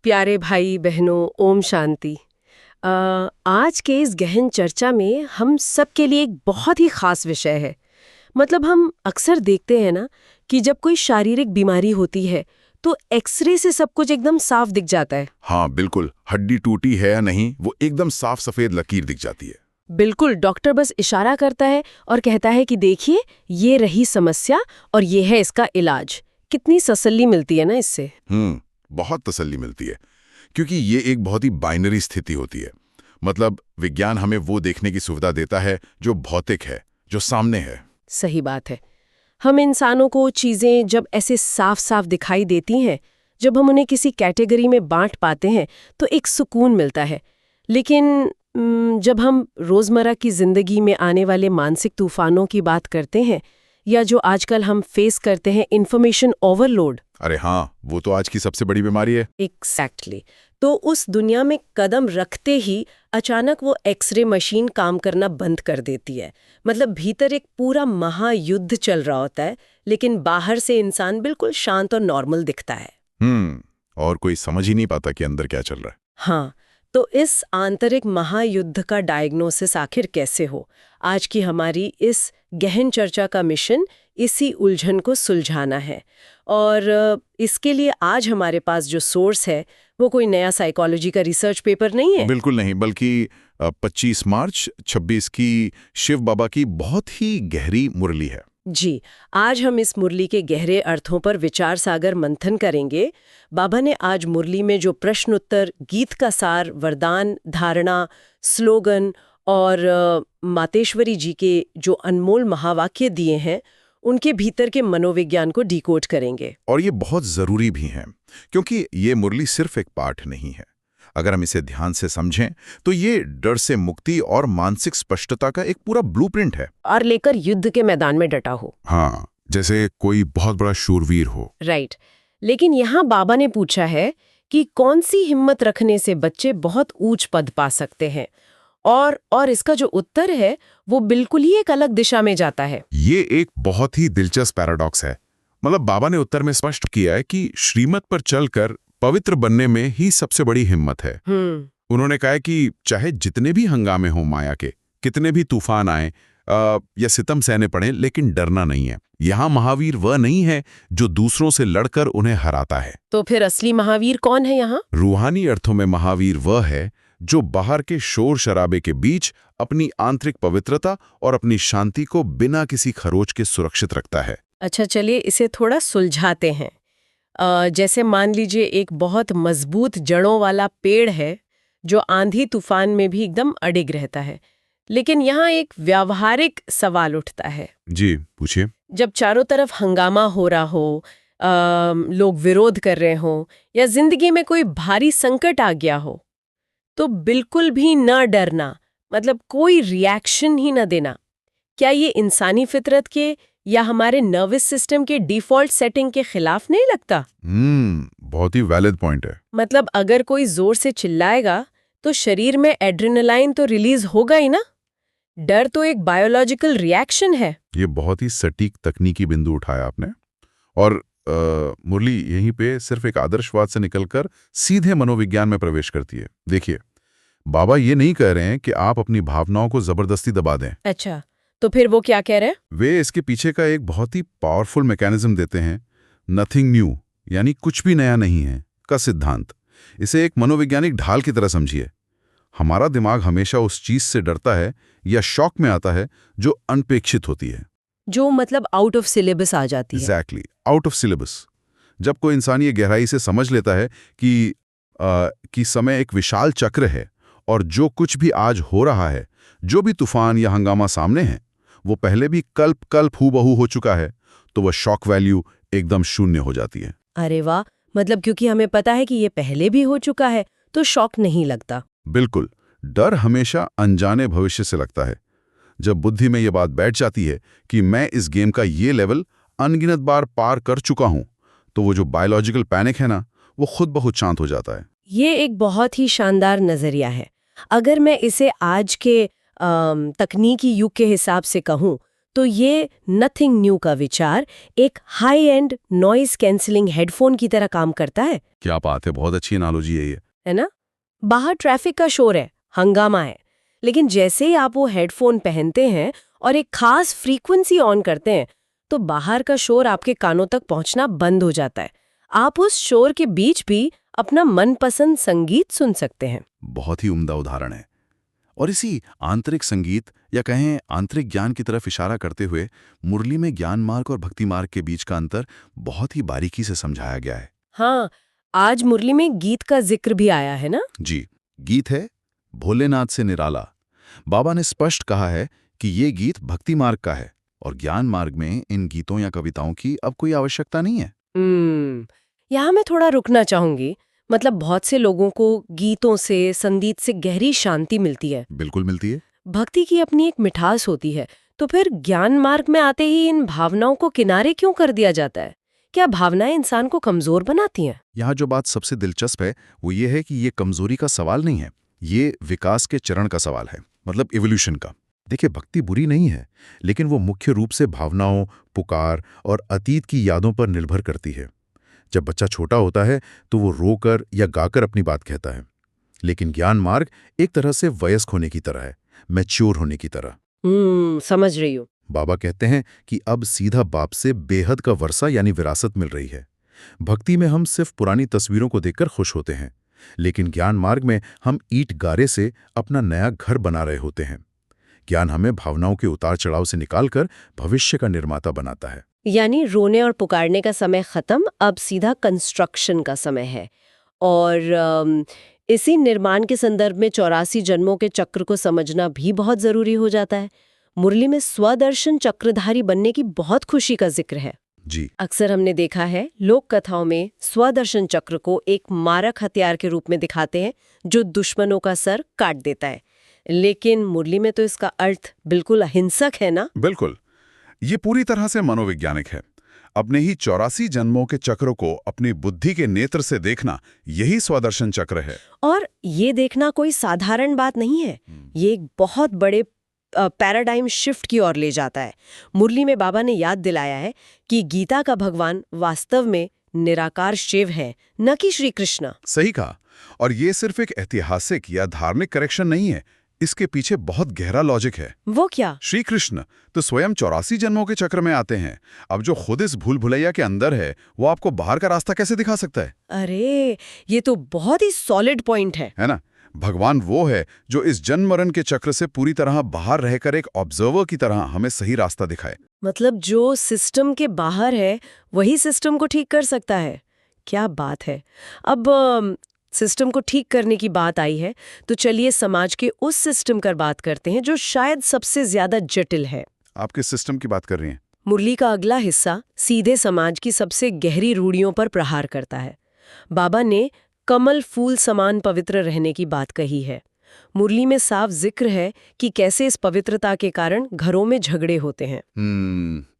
प्यारे भाई बहनों, ओम शांति। आज के इस गहन चर्चा में हम सब के लिए एक बहुत ही खास विषय है। मतलब हम अक्सर देखते हैं ना कि जब कोई शारीरिक बीमारी होती है तो एक्सरे से सब कुछ एकदम साफ दिख जाता है। हाँ बिल्कुल, हड्डी टूटी है या नहीं वो एकदम साफ सफेद लकीर दिख जाती है। बिल्कुल, डॉक्टर बस इशारा करता है और कहता है कि देखिए ये रही समस्या और ये है इसका इलाज। कितनी तसल्ली मिलती है ना इससे। बहुत तसल्ली मिलती है, क्योंकि ये एक बहुत ही बाइनरी स्थिति होती है। मतलब विज्ञान हमें वो देखने की सुविधा देता है जो भौतिक है, जो सामने है। सही बात है। हम इंसानों को चीज़ें जब ऐसे साफ साफ दिखाई देती हैं, जब हम उन्हें किसी कैटेगरी में बांट पाते हैं तो एक सुकून मिलता है। लेकिन जब हम रोज़मर्रा की ज़िंदगी में आने वाले मानसिक तूफानों की बात करते हैं या जो आजकल हम फेस करते हैं, इंफॉर्मेशन ओवरलोड। अरे हाँ, वो तो आज की सबसे बड़ी बीमारी है। एग्जैक्टली। तो उस दुनिया में कदम रखते ही अचानक वो एक्सरे मशीन काम करना बंद कर देती है। मतलब भीतर एक पूरा महायुद्ध चल रहा होता है, लेकिन बाहर से इंसान बिल्कुल शांत और नॉर्मल दिखता है। और कोई समझ ही नहीं पाता कि अंदर क्या चल रहा है। हाँ, तो इस आंतरिक महायुद्ध का डायग्नोसिस आखिर कैसे हो, आज की हमारी इस गहन चर्चा का मिशन इसी उलझन को सुलझाना है। और इसके लिए आज हमारे पास जो सोर्स है वो कोई नया साइकोलॉजी का रिसर्च पेपर नहीं है। बिल्कुल नहीं, बल्कि 25 मार्च 26 की शिव बाबा की बहुत ही गहरी मुरली है। जी, आज हम इस मुरली के गहरे अर्थों पर विचार सागर मंथन करेंगे। बाबा ने आज मुरली में जो प्रश्न उत्तर, गीत का सार, वरदान, धारणा, स्लोगन और मातेश्वरी जी के जो अनमोल महावाक्य दिए हैं, उनके भीतर के मनोविज्ञान को डिकोड करेंगे। और ये बहुत जरूरी भी है, क्योंकि ये मुरली सिर्फ एक पाठ नहीं है। अगर हम इसे ध्यान से समझें तो ये डर से मुक्ति और मानसिक स्पष्टता का एक पूरा ब्लूप्रिंट है। और लेकर युद्ध के मैदान में डटा हो। हाँ, जैसे कोई बहुत बड़ा शूरवीर हो। राइट। लेकिन यहाँ बाबा ने पूछा है कि कौन सी हिम्मत रखने से बच्चे बहुत ऊंच पद पा सकते हैं, और इसका जो उत्तर है वो बिल्कुल ही एक अलग दिशा में जाता है। ये एक बहुत ही दिलचस्प पैराडॉक्स है। मतलब बाबा ने उत्तर में स्पष्ट किया है कि श्रीमत पर चलकर पवित्र बनने में ही सबसे बड़ी हिम्मत है। उन्होंने कहा है कि चाहे जितने भी हंगामे हो माया के, कितने भी तूफान आए या सितम सहने पड़े, लेकिन डरना नहीं है। यहाँ महावीर वह नहीं है जो दूसरों से लड़कर उन्हें हराता है। तो फिर असली महावीर कौन है यहाँ? रूहानी अर्थों में महावीर वह है जो बाहर के शोर शराबे के बीच अपनी आंतरिक पवित्रता और अपनी शांति को बिना किसी खरोच के सुरक्षित रखता है। अच्छा, चलिए इसे थोड़ा सुलझाते हैं। जैसे मान लीजिए एक बहुत मजबूत जड़ों वाला पेड़ है जो आंधी तूफान में भी एकदम अडिग रहता है। लेकिन यहाँ एक व्यावहारिक सवाल उठता है। जी पूछिए। जब चारों तरफ हंगामा हो रहा हो, लोग विरोध कर रहे हो या जिंदगी में कोई भारी संकट आ गया हो, तो बिल्कुल भी न डरना, मतलब कोई रिएक्शन ही न देना, क्या ये इंसानी फितरत के या हमारे नर्वस सिस्टम के डिफॉल्ट सेटिंग के खिलाफ नहीं लगता? बहुत ही वैलिड पॉइंट है। मतलब अगर कोई जोर से चिल्लाएगा तो शरीर में एड्रेनालाइन तो रिलीज होगा ही ना। डर तो एक बायोलॉजिकल रिएक्शन है। ये बहुत ही सटीक तकनीकी बिंदु उठाया आपने। और मुरली यहीं पे सिर्फ एक आदर्शवाद से निकलकर सीधे मनोविज्ञान में प्रवेश करती है। देखिए, बाबा ये नहीं कह रहे हैं कि आप अपनी भावनाओं को जबरदस्ती दबा दें। अच्छा, तो फिर वो क्या कह रहे हैं? वे इसके पीछे का एक बहुत ही पावरफुल मैकेनिज्म देते हैं, नथिंग न्यू, यानी कुछ भी नया नहीं है का सिद्धांत। इसे एक मनोवैज्ञानिक ढाल की तरह समझिए। हमारा दिमाग हमेशा उस चीज से डरता है या शॉक में आता है जो अनपेक्षित होती है, जो मतलब आउट ऑफ सिलेबस आ जाती है। Exactly, out of syllabus. जब कोई इंसान ये गहराई से समझ लेता है कि समय एक विशाल चक्र है और जो कुछ भी आज हो रहा है, जो भी तूफान या हंगामा सामने है, वो पहले भी कल्प हूबहू हो चुका है, तो वह शॉक वैल्यू एकदम शून्य हो जाती है। अरे वाह, मतलब क्योंकि हमें पता है कि ये पहले भी हो चुका है तो शॉक नहीं लगता। बिल्कुल, डर हमेशा अनजाने भविष्य से लगता है। जब बुद्धि में ये बात बैठ जाती है कि मैं इस गेम का ये लेवल अनगिनत बार पार कर चुका हूं, तो वो जो बायोलॉजिकल पैनिक है ना, वो खुद बहुत शांत हो जाता है। ये एक बहुत ही शानदार नजरिया है। अगर मैं इसे आज के तकनीकी युग के हिसाब से कहूँ तो ये नथिंग न्यू का विचार एक high and noise cancelling headphone की तरह काम करता है। क्या बात है, बहुत अच्छी एनालॉजी है ये। है ना? बाहर ट्रैफिक का शोर है, हंगामा है, लेकिन जैसे ही आप वो हेडफोन पहनते हैं और एक खास फ्रीक्वेंसी ऑन करते हैं तो बाहर का शोर आपके कानों तक पहुंचना बंद हो जाता है। आप उस शोर के बीच भी अपना मनपसंद संगीत सुन सकते हैं। बहुत ही उम्दा उदाहरण है। और इसी आंतरिक संगीत या कहें आंतरिक ज्ञान की तरफ इशारा करते हुए मुरली में ज्ञान मार्ग और भक्ति मार्ग के बीच का अंतर बहुत ही बारीकी से समझाया गया है। हाँ, आज मुरली में गीत का जिक्र भी आया है ना? जी, गीत है भोलेनाथ से निराला। बाबा ने स्पष्ट कहा है कि ये गीत भक्ति मार्ग का है और ज्ञान मार्ग में इन गीतों या कविताओं की अब कोई आवश्यकता नहीं है। यहाँ मैं थोड़ा रुकना चाहूंगी। मतलब बहुत से लोगों को गीतों से, संगीत से गहरी शांति मिलती है। बिल्कुल मिलती है। भक्ति की अपनी एक मिठास होती है, तो फिर ज्ञान मार्ग में आते ही इन भावनाओं को किनारे क्यों कर दिया जाता है? क्या भावनाएं इंसान को कमजोर बनाती हैं? यहाँ जो बात सबसे दिलचस्प है वो ये है कि ये कमजोरी का सवाल नहीं है, ये विकास के चरण का सवाल है, मतलब इवोल्यूशन का। देखिए, भक्ति बुरी नहीं है, लेकिन वो मुख्य रूप से भावनाओं, पुकार और अतीत की यादों पर निर्भर करती है। जब बच्चा छोटा होता है तो वो रोकर या गाकर अपनी बात कहता है, लेकिन ज्ञान मार्ग एक तरह से वयस्क होने की तरह है, मैच्योर होने की तरह। समझ रही हूँ। बाबा कहते हैं कि अब सीधा बाप से बेहद का वर्षा यानी विरासत मिल रही है। भक्ति में हम सिर्फ पुरानी तस्वीरों को देखकर खुश होते हैं, लेकिन ज्ञान मार्ग में हम ईंट गारे से अपना नया घर बना रहे होते हैं। ज्ञान हमें भावनाओं के उतार चढ़ाव से निकालकर भविष्य का निर्माता बनाता है। यानी रोने और पुकारने का समय खत्म, अब सीधा कंस्ट्रक्शन का समय है। और इसी निर्माण के संदर्भ में 84 जन्मों के चक्र को समझना भी बहुत जरूरी हो जाता है। मुरली में स्वदर्शन चक्रधारी बनने की बहुत खुशी का जिक्र है। जी, अक्सर हमने देखा है लोक कथाओं में स्वदर्शन चक्र को एक मारक हथियार के रूप में दिखाते हैं जो दुश्मनों का सर काट देता है, लेकिन मुरली में तो इसका अर्थ बिल्कुल अहिंसक है ना? बिल्कुल। ये पूरी तरह से मनोवैज्ञानिक है। अपने ही 84 जन्मों के चक्र को अपनी बुद्धि के नेत्र से देखना, यही स्वदर्शन चक्र है। और ये देखना कोई साधारण बात नहीं है, ये एक बहुत बड़े पैराडाइम शिफ्ट की ओर ले जाता है। मुरली में बाबा ने याद दिलाया है कि गीता का भगवान वास्तव में निराकार शिव है, न कि श्री कृष्ण। सही कहा। और ये सिर्फ एक ऐतिहासिक या धार्मिक करेक्शन नहीं है, इसके पीछे बहुत गहरा लॉजिक है। वो क्या? श्री कृष्ण तो स्वयं 84 जन्मों के चक्र में आते हैं। अब जो खुद इस भूल भुलैया के अंदर है, वो आपको बाहर का रास्ता कैसे दिखा सकता है? अरे, ये तो बहुत ही सॉलिड पॉइंट है ना? भगवान वो है जो इस जन्म मरण के चक्र से पूरी तरह बाहर रहकर एक ऑब्जर्वर की तरह हमें सही रास्ता दिखाए। मतलब जो सिस्टम के बाहर है वही सिस्टम को ठीक कर सकता है। क्या बात है। अब सिस्टम को ठीक करने की बात आई है तो चलिए समाज के उस सिस्टम पर बात करते हैं जो शायद सबसे ज्यादा जटिल है। आप किस सिस्टम की बात कर रही हैं? मुरली का अगला हिस्सा सीधे समाज की सबसे गहरी रूढ़ियों पर प्रहार करता है। बाबा ने कमल फूल समान पवित्र रहने की बात कही है। मुरली में साफ जिक्र है कि कैसे इस पवित्रता के कारण घरों में झगड़े होते हैं।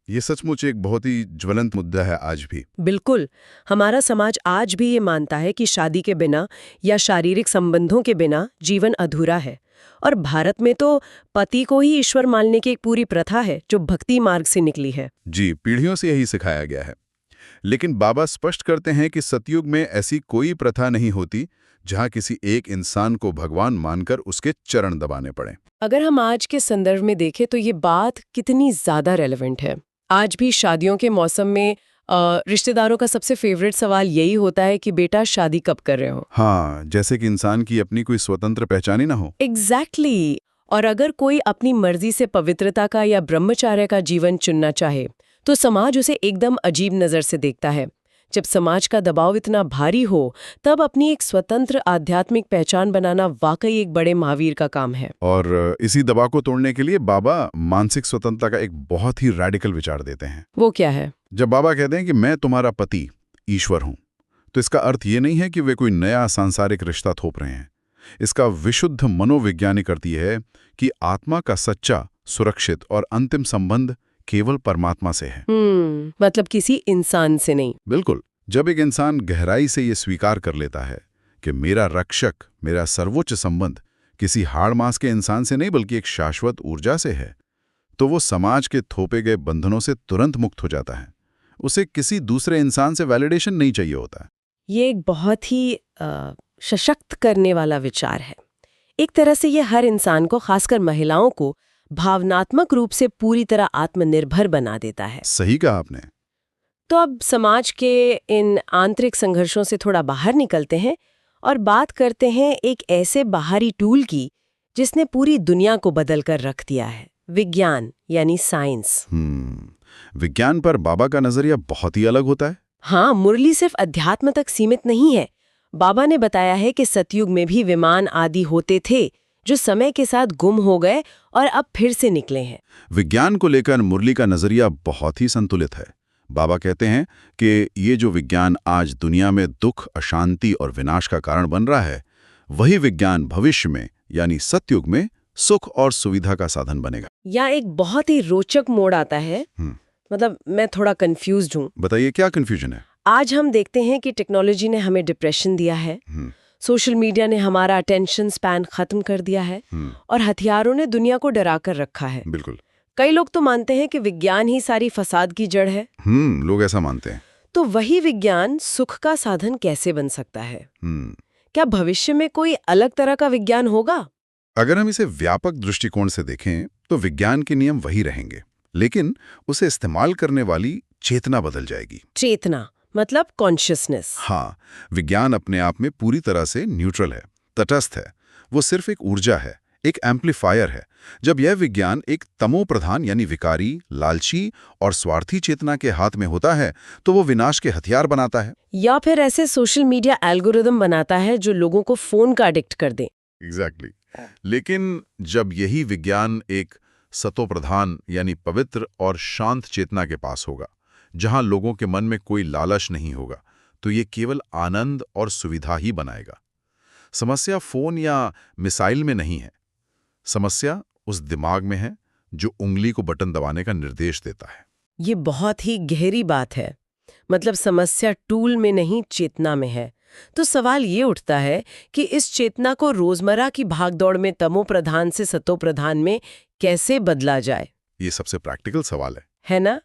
ये सचमुच एक बहुत ही ज्वलंत मुद्दा है आज भी। बिल्कुल। हमारा समाज आज भी ये मानता है कि शादी के बिना या शारीरिक संबंधों के बिना जीवन अधूरा है। और भारत में तो पति को ही ईश्वर मानने की एक पूरी प्रथा है जो भक्ति मार्ग से निकली है। जी, पीढ़ियों से यही सिखाया गया है। लेकिन बाबा स्पष्ट करते हैं कि सतयुग में ऐसी कोई प्रथा नहीं होती जहां किसी एक इंसान को भगवान मानकर उसके चरण दबाने पड़े। अगर हम आज के संदर्भ में देखें तो ये बात कितनी ज्यादा रेलेवेंट है। आज भी शादियों के मौसम में रिश्तेदारों का सबसे फेवरेट सवाल यही होता है कि बेटा शादी कब कर रहे हो। हाँ, जैसे कि इंसान की अपनी कोई स्वतंत्र पहचान ही ना हो। एग्जैक्टली। और अगर कोई अपनी मर्जी से पवित्रता का या ब्रह्मचार्य का जीवन चुनना चाहे तो समाज उसे एकदम अजीब नजर से देखता है। जब समाज का दबाव इतना भारी हो तब अपनी एक स्वतंत्र आध्यात्मिक पहचान बनाना वाकई एक बड़े महावीर का काम है। और इसी दबाव को तोड़ने के लिए बाबा मानसिक स्वतंत्रता का एक बहुत ही रैडिकल विचार देते हैं। वो क्या है? जब बाबा कहते हैं कि मैं तुम्हारा पति ईश्वर हूं, तो इसका अर्थ ये नहीं है कि वे कोई नया सांसारिक रिश्ता थोप रहे हैं। इसका विशुद्ध मनोवैज्ञानिक अर्थ ये है कि आत्मा का सच्चा, सुरक्षित और अंतिम संबंध केवल परमात्मा से है। मतलब किसी इंसान से नहीं। बिल्कुल। जब एक इंसान गहराई से ये स्वीकार कर लेता है कि मेरा रक्षक, मेरा सर्वोच्च संबंध किसी हाड़ मांस के इंसान से नहीं बल्कि एक शाश्वत ऊर्जा से है, तो वो समाज के थोपे गए बंधनों से तुरंत मुक्त हो जाता है। उसे किसी दूसरे इंसान से वैलिडेशन नहीं चाहिए होता है। ये एक बहुत ही सशक्त करने वाला विचार है। एक तरह से ये हर इंसान को, खासकर महिलाओं को, भावनात्मक रूप से पूरी तरह आत्मनिर्भर बना देता है। सही कहा आपने। तो अब समाज के इन आंतरिक संघर्षों से थोड़ा बाहर निकलते हैं और बात करते हैं एक ऐसे बाहरी टूल की जिसने पूरी दुनिया को बदल कर रख दिया है, विज्ञान यानी साइंस। विज्ञान पर बाबा का नजरिया बहुत ही अलग होता है। हाँ, मुरली सिर्फ अध्यात्म तक सीमित नहीं है। बाबा ने बताया है कि सतयुग में भी विमान आदि होते थे जो समय के साथ गुम हो गए और अब फिर से निकले हैं। विज्ञान को लेकर मुरली का नजरिया बहुत ही संतुलित है। बाबा कहते हैं कि ये जो विज्ञान आज दुनिया में दुख, अशांति और विनाश का कारण बन रहा है, वही विज्ञान भविष्य में यानी सतयुग में सुख और सुविधा का साधन बनेगा। यहाँ एक बहुत ही रोचक मोड़ आता है। मतलब मैं थोड़ा कंफ्यूज्ड हूँ। बताइए, क्या कंफ्यूजन है? आज हम देखते हैं कि टेक्नोलॉजी ने हमें डिप्रेशन दिया है, सोशल मीडिया ने हमारा अटेंशन स्पैन खत्म कर दिया है और हथियारों ने दुनिया को डरा कर रखा है। बिल्कुल। कई लोग तो मानते हैं कि विज्ञान ही सारी फसाद की जड़ है। लोग ऐसा मानते हैं। तो वही विज्ञान सुख का साधन कैसे बन सकता है? क्या भविष्य में कोई अलग तरह का विज्ञान होगा? अगर हम इसे व्यापक दृष्टिकोण से देखें तो विज्ञान के नियम वही रहेंगे, लेकिन उसे इस्तेमाल करने वाली चेतना बदल जाएगी। चेतना मतलब कॉन्शियसनेस। हाँ, विज्ञान अपने आप में पूरी तरह से न्यूट्रल है, तटस्थ है। वो सिर्फ एक ऊर्जा है, एक एम्पलीफायर है। जब यह विज्ञान एक तमो प्रधान यानी विकारी, लालची और स्वार्थी चेतना के हाथ में होता है तो वो विनाश के हथियार बनाता है। या फिर ऐसे सोशल मीडिया एल्गोरिदम बनाता है जो लोगों को फोन का एडिक्ट कर दे। एग्जैक्टली। लेकिन जब यही विज्ञान एक सतो प्रधान यानी पवित्र और शांत चेतना के पास होगा, जहां लोगों के मन में कोई लालच नहीं होगा, तो ये केवल आनंद और सुविधा ही बनाएगा। समस्या फोन या मिसाइल में नहीं है, समस्या उस दिमाग में है जो उंगली को बटन दबाने का निर्देश देता है। ये बहुत ही गहरी बात है। मतलब समस्या टूल में नहीं, चेतना में है। तो सवाल ये उठता है कि इस चेतना को रोजमर्रा की भागदौड़ में तमो प्रधान से सतो प्रधान में कैसे बदला जाए? ये सबसे प्रैक्टिकल सवाल है ना?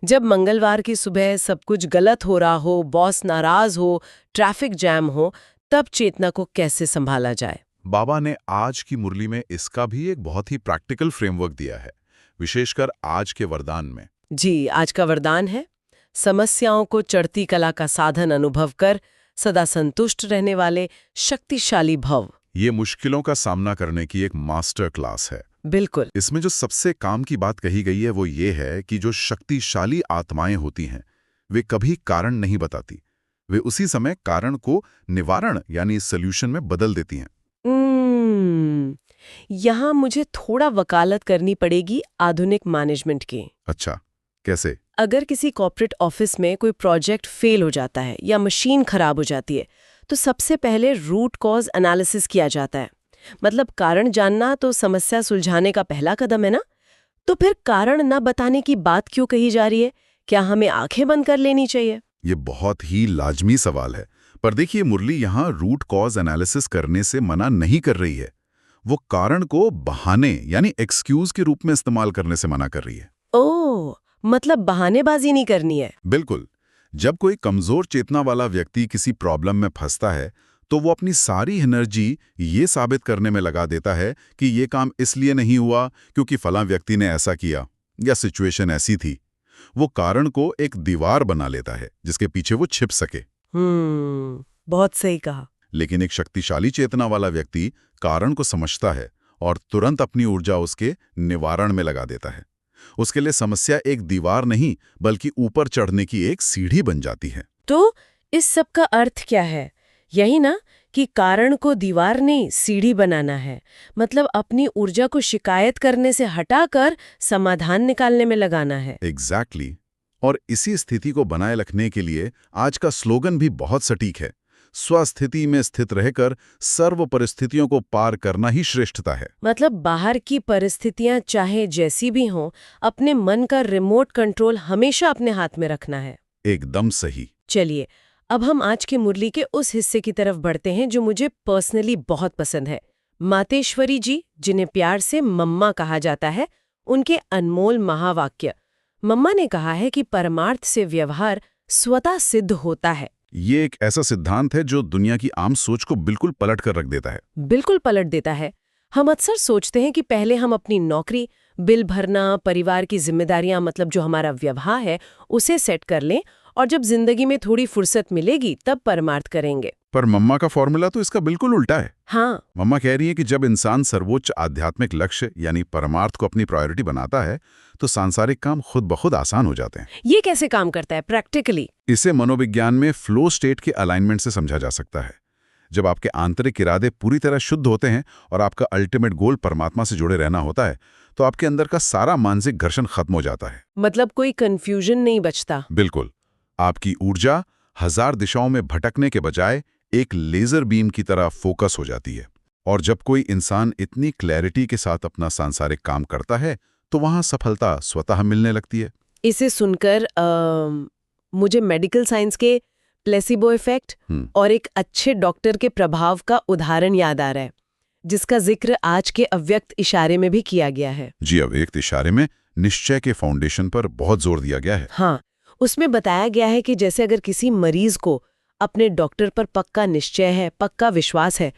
जब मंगलवार की सुबह सब कुछ गलत हो रहा हो, बॉस नाराज हो, ट्रैफिक जैम हो, तब चेतना को कैसे संभाला जाए? बाबा ने आज की मुरली में इसका भी एक बहुत ही प्रैक्टिकल फ्रेमवर्क दिया है, विशेषकर आज के वरदान में। जी, आज का वरदान है, समस्याओं को चढ़ती कला का साधन अनुभव कर सदा संतुष्ट रहने वाले शक्तिशाली भव। ये मुश्किलों का सामना करने की एक मास्टर क्लास है। बिल्कुल। इसमें जो सबसे काम की बात कही गई है वो ये है कि जो शक्तिशाली आत्माएं होती हैं वे कभी कारण नहीं बताती, वे उसी समय कारण को निवारण यानी सॉल्यूशन में बदल देती हैं। यहाँ मुझे थोड़ा वकालत करनी पड़ेगी आधुनिक मैनेजमेंट की। अच्छा, कैसे? अगर किसी कॉर्पोरेट ऑफिस में कोई प्रोजेक्ट फेल हो जाता है या मशीन खराब हो जाती है तो सबसे पहले रूट कॉज एनालिसिस किया जाता है। मतलब कारण जानना तो समस्या सुलझाने का पहला कदम है ना? तो फिर कारण न बताने की बात क्यों कही जा रही है? क्या हमें आंखें बंद कर लेनी चाहिए? ये बहुत ही लाजमी सवाल है, पर देखिए मुरली यहाँ रूट कॉज एनालिसिस करने से मना नहीं कर रही है। वो कारण को बहाने यानी एक्सक्यूज के रूप में इस्तेमाल करने से मना कर रही है। ओह, मतलब बहानेबाजी नहीं करनी है। बिल्कुल। जब कोई कमजोर चेतना वाला व्यक्ति किसी प्रॉब्लम में फंसता है तो वो अपनी सारी एनर्जी ये साबित करने में लगा देता है कि ये काम इसलिए नहीं हुआ क्योंकि फलां व्यक्ति ने ऐसा किया या सिचुएशन ऐसी थी। वो कारण को एक दीवार बना लेता है जिसके पीछे वो छिप सके। बहुत सही कहा। लेकिन एक शक्तिशाली चेतना वाला व्यक्ति कारण को समझता है और तुरंत अपनी ऊर्जा उसके निवारण में लगा देता है। उसके लिए समस्या एक दीवार नहीं बल्कि ऊपर चढ़ने की एक सीढ़ी बन जाती है। तो इस सब का अर्थ क्या है? यही ना कि कारण को दीवार नहीं सीढ़ी बनाना है। मतलब अपनी ऊर्जा को शिकायत करने से हटाकर समाधान निकालने में लगाना है। एग्जैक्टली। और इसी स्थिति को बनाए रखने के लिए आज का स्लोगन भी बहुत सटीक है, स्वस्थिति में स्थित रहकर सर्व परिस्थितियों को पार करना ही श्रेष्ठता है। मतलब बाहर की परिस्थितियां चाहे जैसी भी हों, अपने मन का रिमोट कंट्रोल हमेशा अपने हाथ में रखना है। एकदम सही। चलिए, अब हम आज के मुरली के उस हिस्से की तरफ बढ़ते हैं जो मुझे पर्सनली बहुत पसंद है। मातेश्वरी जी, जिन्हें प्यार से मम्मा कहा जाता है, उनके अनमोल महावाक्य। मम्मा ने कहा है कि परमार्थ से व्यवहार स्वतः सिद्ध होता है। ये एक ऐसा सिद्धांत है जो दुनिया की आम सोच को बिल्कुल पलट कर रख देता है। बिल्कुल पलट देता है। हम अक्सर सोचते हैं कि पहले हम अपनी नौकरी, बिल भरना, परिवार की जिम्मेदारियां मतलब जो हमारा व्यवहार है उसे सेट कर लें और जब जिंदगी में थोड़ी फुर्सत मिलेगी तब परमार्थ करेंगे। पर मम्मा का फॉर्मूला तो इसका बिल्कुल उल्टा है। हाँ, मम्मा कह रही है कि जब इंसान सर्वोच्च आध्यात्मिक लक्ष्य यानी परमार्थ को अपनी प्रायोरिटी बनाता है तो सांसारिक काम खुद ब खुद आसान हो जाते हैं। ये कैसे काम करता है प्रैक्टिकली? इसे मनोविज्ञान में फ्लो स्टेट के अलाइनमेंट से समझा जा सकता है। जब आपके आंतरिक इरादे पूरी तरह शुद्ध होते हैं और आपका अल्टीमेट गोल परमात्मा से जुड़े रहना होता है तो आपके अंदर का सारा मानसिक घर्षण खत्म हो जाता है। मतलब कोई कंफ्यूजन नहीं बचता। बिल्कुल। आपकी ऊर्जा 1000 दिशाओं में भटकने के बजाय एक लेजर बीम की तरह फोकस हो जाती है। और जब कोई इंसान इतनी क्लैरिटी के साथ अपना सांसारिक काम करता है तो वहां सफलता स्वतः मिलने लगती है। इसे सुनकर मुझे मेडिकल साइंस के प्लेसिबो इफेक्ट और एक अच्छे डॉक्टर के प्रभाव का उदाहरण याद आ रहा है, जिसका जिक्र आज के अव्यक्त इशारे में भी किया गया है। जी, अव्यक्त इशारे में निश्चय के फाउंडेशन पर बहुत जोर दिया गया है। हाँ, उसमें बताया गया है कि जैसे अगर किसी मरीज को अपने डॉक्टर पर पक्का निश्चय है, पक्का विश्वास है,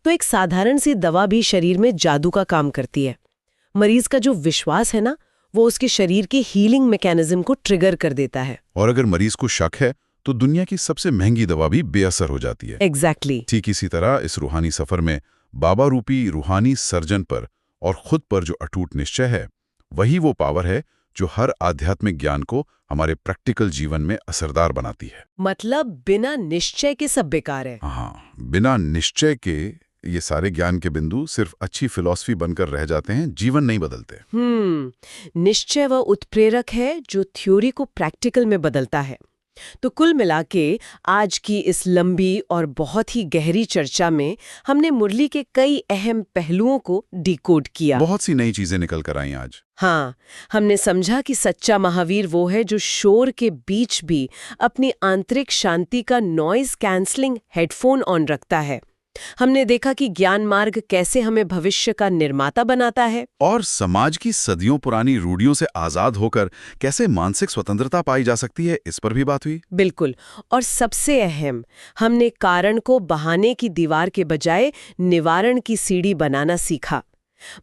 तो एक साधारण सी दवा भी शरीर में जादू का काम करती है। मरीज का जो विश्वास है ना, वो उसके शरीर की हीलिंग मैकेनिज्म को ट्रिगर कर देता है। और अगर मरीज को शक है तो दुनिया की सबसे महंगी दवा भी बेअसर हो जाती है। एग्जैक्टली। ठीक इसी तरह इस रूहानी सफर में बाबा रूपी रूहानी सर्जन पर और खुद पर जो अटूट निश्चय है, वही वो पावर है जो हर आध्यात्मिक ज्ञान को हमारे प्रैक्टिकल जीवन में असरदार बनाती है। मतलब बिना निश्चय के सब बेकार है। हाँ, बिना निश्चय के ये सारे ज्ञान के बिंदु सिर्फ अच्छी फिलॉसफी बनकर रह जाते हैं, जीवन नहीं बदलते। निश्चय वह उत्प्रेरक है जो थ्योरी को प्रैक्टिकल में बदलता है। तो कुल मिला के आज की इस लंबी और बहुत ही गहरी चर्चा में हमने मुरली के कई अहम पहलुओं को डिकोड किया। बहुत सी नई चीजें निकल कर आई आज। हाँ, हमने समझा कि सच्चा महावीर वो है जो शोर के बीच भी अपनी आंतरिक शांति का नॉइज कैंसलिंग हेडफोन ऑन रखता है। हमने देखा कि ज्ञान मार्ग कैसे हमें भविष्य का निर्माता बनाता है और समाज की सदियों पुरानी रूढ़ियों से आजाद होकर कैसे मानसिक स्वतंत्रता पाई जा सकती है, इस पर भी बात हुई। बिल्कुल। और सबसे अहम, हमने कारण को बहाने की दीवार के बजाय निवारण की सीढ़ी बनाना सीखा।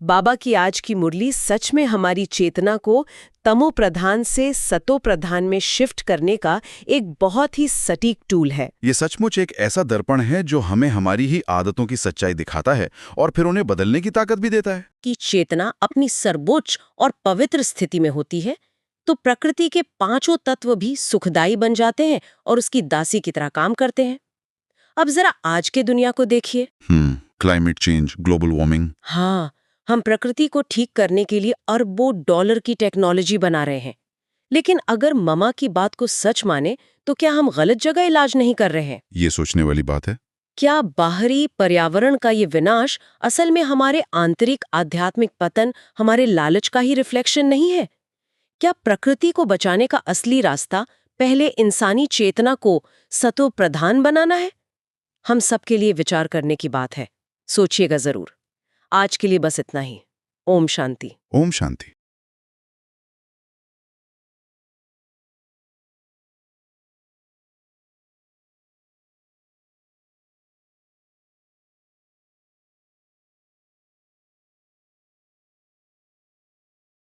बाबा की आज की मुरली सच में हमारी चेतना को तमो प्रधान से सतो प्रधान में शिफ्ट करने का एक बहुत ही सटीक टूल है। ये सचमुच एक ऐसा दर्पण है जो हमें हमारी ही आदतों की सच्चाई दिखाता है और फिर उन्हें बदलने की ताकत भी देता है। कि चेतना अपनी सर्वोच्च और पवित्र स्थिति में होती है तो प्रकृति के पांचों तत्व भी सुखदायी बन जाते हैं और उसकी दासी की तरह काम करते हैं। अब जरा आज के दुनिया को देखिए। Climate change, global warming. हाँ, हम प्रकृति को ठीक करने के लिए अरबों डॉलर की टेक्नोलॉजी बना रहे हैं, लेकिन अगर ममा की बात को सच माने तो क्या हम गलत जगह इलाज नहीं कर रहे हैं? ये सोचने वाली बात है। क्या बाहरी पर्यावरण का ये विनाश असल में हमारे आंतरिक आध्यात्मिक पतन, हमारे लालच का ही रिफ्लेक्शन नहीं है? क्या प्रकृति को बचाने का असली रास्ता पहले इंसानी चेतना को सतो प्रधान बनाना है? हम सबके लिए विचार करने की बात है, सोचिएगा जरूर। आज के लिए बस इतना ही। ओम शांति। ओम शांति।